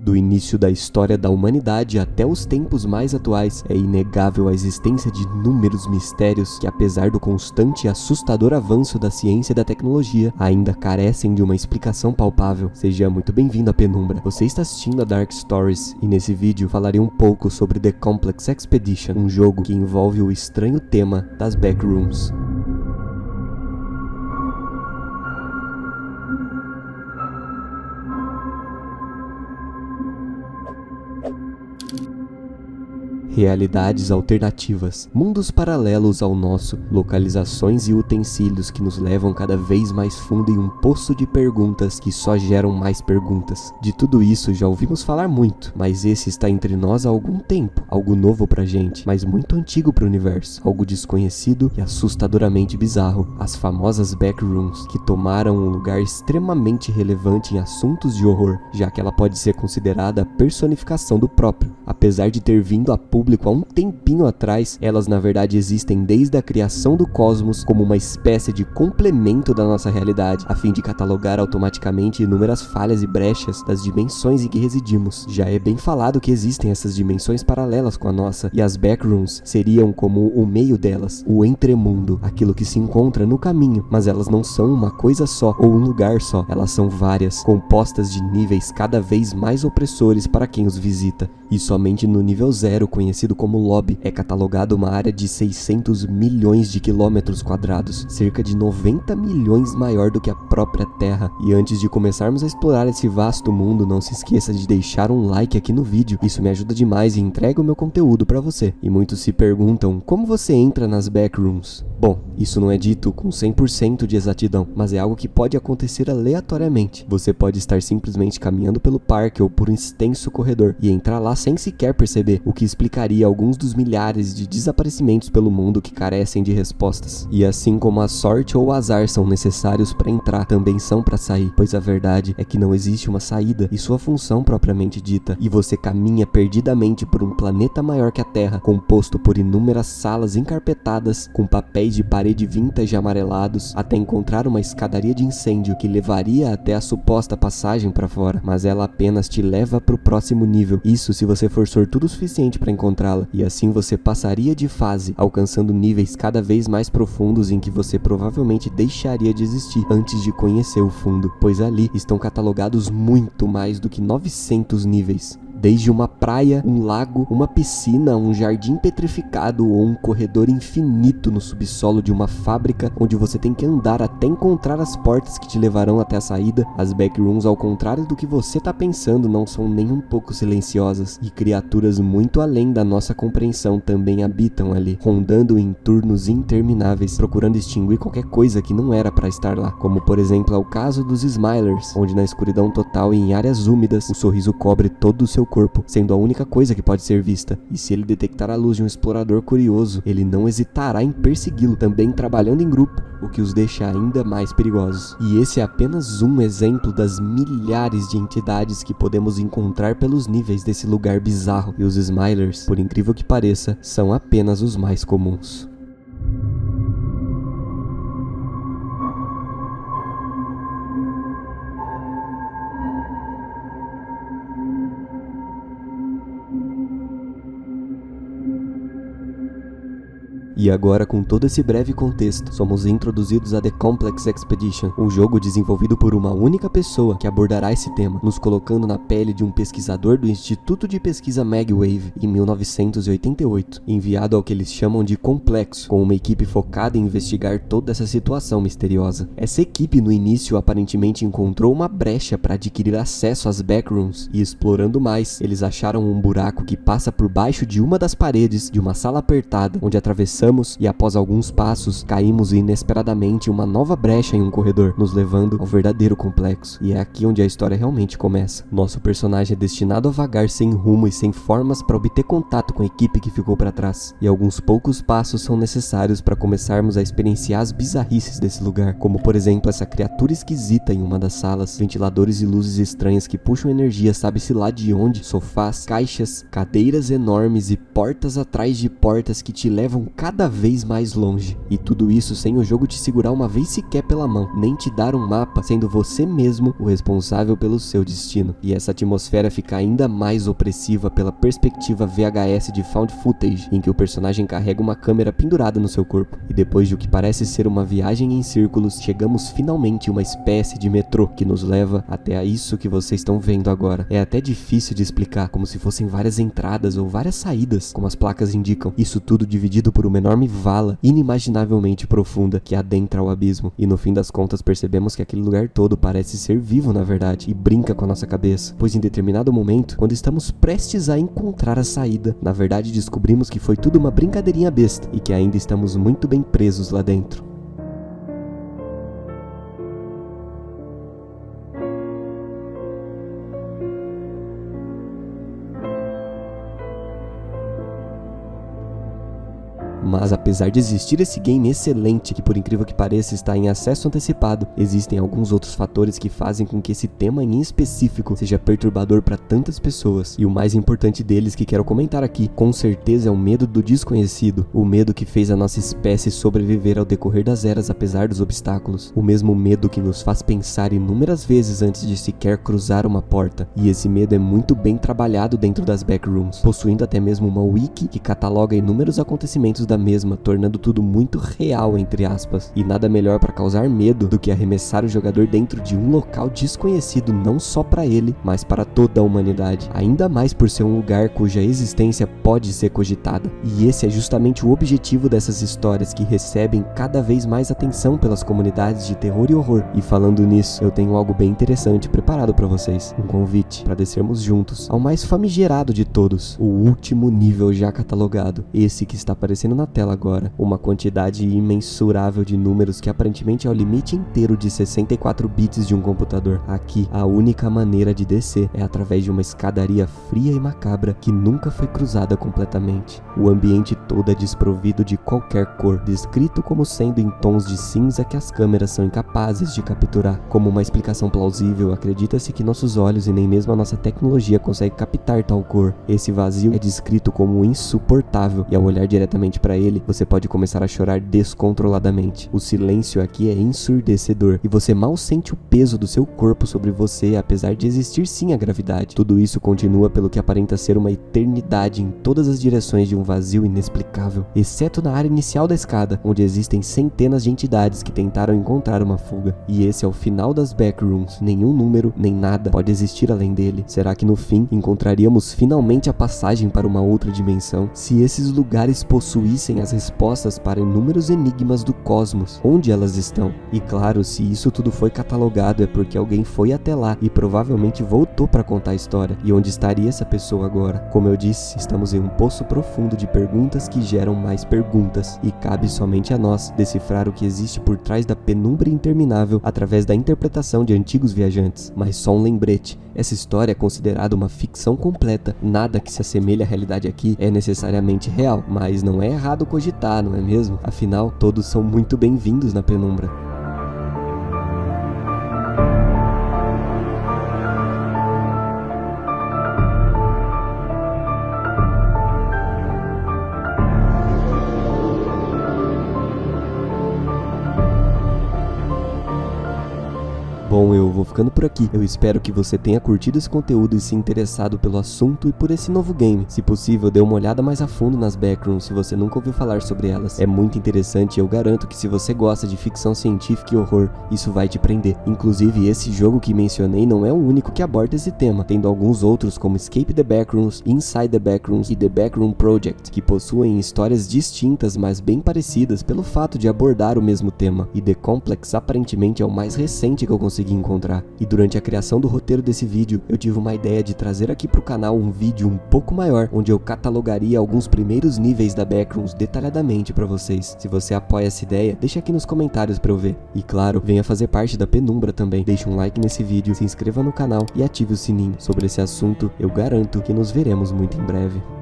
Do início da história da humanidade até os tempos mais atuais, é inegável a existência de inúmeros mistérios que, apesar do constante e assustador avanço da ciência e da tecnologia, ainda carecem de uma explicação palpável. Seja muito bem-vindo à Penumbra. Você está assistindo a Dark Stories e nesse vídeo falarei um pouco sobre The Complex Expedition, um jogo que envolve o estranho tema das Backrooms. Realidades alternativas, mundos paralelos ao nosso, localizações e utensílios que nos levam cada vez mais fundo em um poço de perguntas que só geram mais perguntas. De tudo isso já ouvimos falar muito, mas esse está entre nós há algum tempo, algo novo pra gente, mas muito antigo pro universo, algo desconhecido e assustadoramente bizarro, as famosas Backrooms, que tomaram um lugar extremamente relevante em assuntos de horror, já que ela pode ser considerada a personificação do próprio. Apesar de ter vindo a público há um tempinho atrás, elas na verdade existem desde a criação do cosmos como uma espécie de complemento da nossa realidade, a fim de catalogar automaticamente inúmeras falhas e brechas das dimensões em que residimos. Já é bem falado que existem essas dimensões paralelas com a nossa, e as Backrooms seriam como o meio delas, o entremundo, aquilo que se encontra no caminho, mas elas não são uma coisa só ou um lugar só, elas são várias, compostas de níveis cada vez mais opressores para quem os visita. E somente no nível 0, conhecido como Lobby, é catalogado uma área de 600 milhões de quilômetros quadrados, cerca de 90 milhões maior do que a própria Terra. E antes de começarmos a explorar esse vasto mundo, não se esqueça de deixar um like aqui no vídeo, isso me ajuda demais e entrega o meu conteúdo para você. E muitos se perguntam, como você entra nas Backrooms? Bom, isso não é dito com 100% de exatidão, mas é algo que pode acontecer aleatoriamente. Você pode estar simplesmente caminhando pelo parque ou por um extenso corredor e entrar lá sem sequer perceber, o que explicaria alguns dos milhares de desaparecimentos pelo mundo que carecem de respostas. E assim como a sorte ou o azar são necessários para entrar, também são para sair, pois a verdade é que não existe uma saída e sua função propriamente dita, e você caminha perdidamente por um planeta maior que a Terra, composto por inúmeras salas encarpetadas, com papéis de parede vintage amarelados, até encontrar uma escadaria de incêndio que levaria até a suposta passagem para fora, mas ela apenas te leva para o próximo nível, isso se você for sortudo o suficiente para encontrá-la, e assim você passaria de fase, alcançando níveis cada vez mais profundos em que você provavelmente deixaria de existir antes de conhecer o fundo, pois ali estão catalogados muito mais do que 900 níveis. Desde uma praia, um lago, uma piscina, um jardim petrificado ou um corredor infinito no subsolo de uma fábrica onde você tem que andar até encontrar as portas que te levarão até a saída, as Backrooms, ao contrário do que você tá pensando, não são nem um pouco silenciosas, e criaturas muito além da nossa compreensão também habitam ali, rondando em turnos intermináveis, procurando extinguir qualquer coisa que não era para estar lá, como por exemplo é o caso dos Smilers, onde na escuridão total e em áreas úmidas, o sorriso cobre todo o seu corpo, sendo a única coisa que pode ser vista, e se ele detectar a luz de um explorador curioso, ele não hesitará em persegui-lo, também trabalhando em grupo, o que os deixa ainda mais perigosos. E esse é apenas um exemplo das milhares de entidades que podemos encontrar pelos níveis desse lugar bizarro, e os Smilers, por incrível que pareça, são apenas os mais comuns. E agora, com todo esse breve contexto, somos introduzidos a The Complex Expedition, um jogo desenvolvido por uma única pessoa que abordará esse tema, nos colocando na pele de um pesquisador do Instituto de Pesquisa Magwave em 1988, enviado ao que eles chamam de Complexo, com uma equipe focada em investigar toda essa situação misteriosa. Essa equipe no início aparentemente encontrou uma brecha para adquirir acesso às Backrooms, e explorando mais, eles acharam um buraco que passa por baixo de uma das paredes de uma sala apertada, onde atravessamos e após alguns passos, caímos inesperadamente em uma nova brecha em um corredor, nos levando ao verdadeiro complexo. E é aqui onde a história realmente começa. Nosso personagem é destinado a vagar sem rumo e sem formas para obter contato com a equipe que ficou para trás. E alguns poucos passos são necessários para começarmos a experienciar as bizarrices desse lugar, como por exemplo essa criatura esquisita em uma das salas, ventiladores e luzes estranhas que puxam energia sabe-se lá de onde, sofás, caixas, cadeiras enormes e portas atrás de portas que te levam cada cada vez mais longe. E tudo isso sem o jogo te segurar uma vez sequer pela mão, nem te dar um mapa, sendo você mesmo o responsável pelo seu destino. E essa atmosfera fica ainda mais opressiva pela perspectiva VHS de Found Footage, em que o personagem carrega uma câmera pendurada no seu corpo. E depois de o que parece ser uma viagem em círculos, chegamos finalmente a uma espécie de metrô que nos leva até isso que vocês estão vendo agora. É até difícil de explicar, como se fossem várias entradas ou várias saídas, como as placas indicam. Isso tudo dividido por uma enorme vala inimaginavelmente profunda que adentra o abismo. E no fim das contas percebemos que aquele lugar todo parece ser vivo na verdade e brinca com a nossa cabeça, pois em determinado momento, quando estamos prestes a encontrar a saída, na verdade descobrimos que foi tudo uma brincadeirinha besta e que ainda estamos muito bem presos lá dentro. Mas apesar de existir esse game excelente, que por incrível que pareça está em acesso antecipado, existem alguns outros fatores que fazem com que esse tema em específico seja perturbador para tantas pessoas. E o mais importante deles que quero comentar aqui, com certeza é o medo do desconhecido, o medo que fez a nossa espécie sobreviver ao decorrer das eras apesar dos obstáculos, o mesmo medo que nos faz pensar inúmeras vezes antes de sequer cruzar uma porta. E esse medo é muito bem trabalhado dentro das backrooms, possuindo até mesmo uma wiki que cataloga inúmeros acontecimentos da mesma, tornando tudo muito real, entre aspas. E nada melhor para causar medo do que arremessar o jogador dentro de um local desconhecido não só para ele, mas para toda a humanidade, ainda mais por ser um lugar cuja existência pode ser cogitada. E esse é justamente o objetivo dessas histórias, que recebem cada vez mais atenção pelas comunidades de terror e horror. E falando nisso, eu tenho algo bem interessante preparado para vocês, um convite para descermos juntos ao mais famigerado de todos, o último nível já catalogado, esse que está aparecendo na tela agora, uma quantidade imensurável de números que aparentemente é o limite inteiro de 64 bits de um computador. Aqui, a única maneira de descer é através de uma escadaria fria e macabra que nunca foi cruzada completamente. O ambiente todo é desprovido de qualquer cor, descrito como sendo em tons de cinza que as câmeras são incapazes de capturar. Como uma explicação plausível, acredita-se que nossos olhos e nem mesmo a nossa tecnologia consegue captar tal cor. Esse vazio é descrito como insuportável e ao olhar diretamente para ele, você pode começar a chorar descontroladamente. O silêncio aqui é ensurdecedor e você mal sente o peso do seu corpo sobre você, apesar de existir sim a gravidade. Tudo isso continua pelo que aparenta ser uma eternidade em todas as direções de um vazio inexplicável, exceto na área inicial da escada, onde existem centenas de entidades que tentaram encontrar uma fuga. E esse é o final das backrooms. Nenhum número, nem nada pode existir além dele. Será que no fim encontraríamos finalmente a passagem para uma outra dimensão? Se esses lugares possuíssem as respostas para inúmeros enigmas do cosmos, onde elas estão? E claro, se isso tudo foi catalogado é porque alguém foi até lá e provavelmente voltou para contar a história. E onde estaria essa pessoa agora? Como eu disse, estamos em um poço profundo de perguntas que geram mais perguntas, e cabe somente a nós decifrar o que existe por trás da penumbra interminável através da interpretação de antigos viajantes. Mas só um lembrete, essa história é considerada uma ficção completa, nada que se assemelhe à realidade aqui é necessariamente real, mas não é errado cogitar, não é mesmo? Afinal, todos são muito bem-vindos na penumbra. Bom, eu vou ficando por aqui. Eu espero que você tenha curtido esse conteúdo e se interessado pelo assunto e por esse novo game. Se possível, dê uma olhada mais a fundo nas backrooms se você nunca ouviu falar sobre elas. É muito interessante e eu garanto que se você gosta de ficção científica e horror, isso vai te prender. Inclusive, esse jogo que mencionei não é o único que aborda esse tema, tendo alguns outros como Escape the Backrooms, Inside the Backrooms e The Backroom Project, que possuem histórias distintas, mas bem parecidas pelo fato de abordar o mesmo tema. E The Complex aparentemente é o mais recente que eu consegui encontrar. E durante a criação do roteiro desse vídeo, eu tive uma ideia de trazer aqui pro canal um vídeo um pouco maior, onde eu catalogaria alguns primeiros níveis da Backrooms detalhadamente pra vocês. Se você apoia essa ideia, deixa aqui nos comentários pra eu ver. E claro, venha fazer parte da Penumbra também. Deixe um like nesse vídeo, se inscreva no canal e ative o sininho. Sobre esse assunto, eu garanto que nos veremos muito em breve.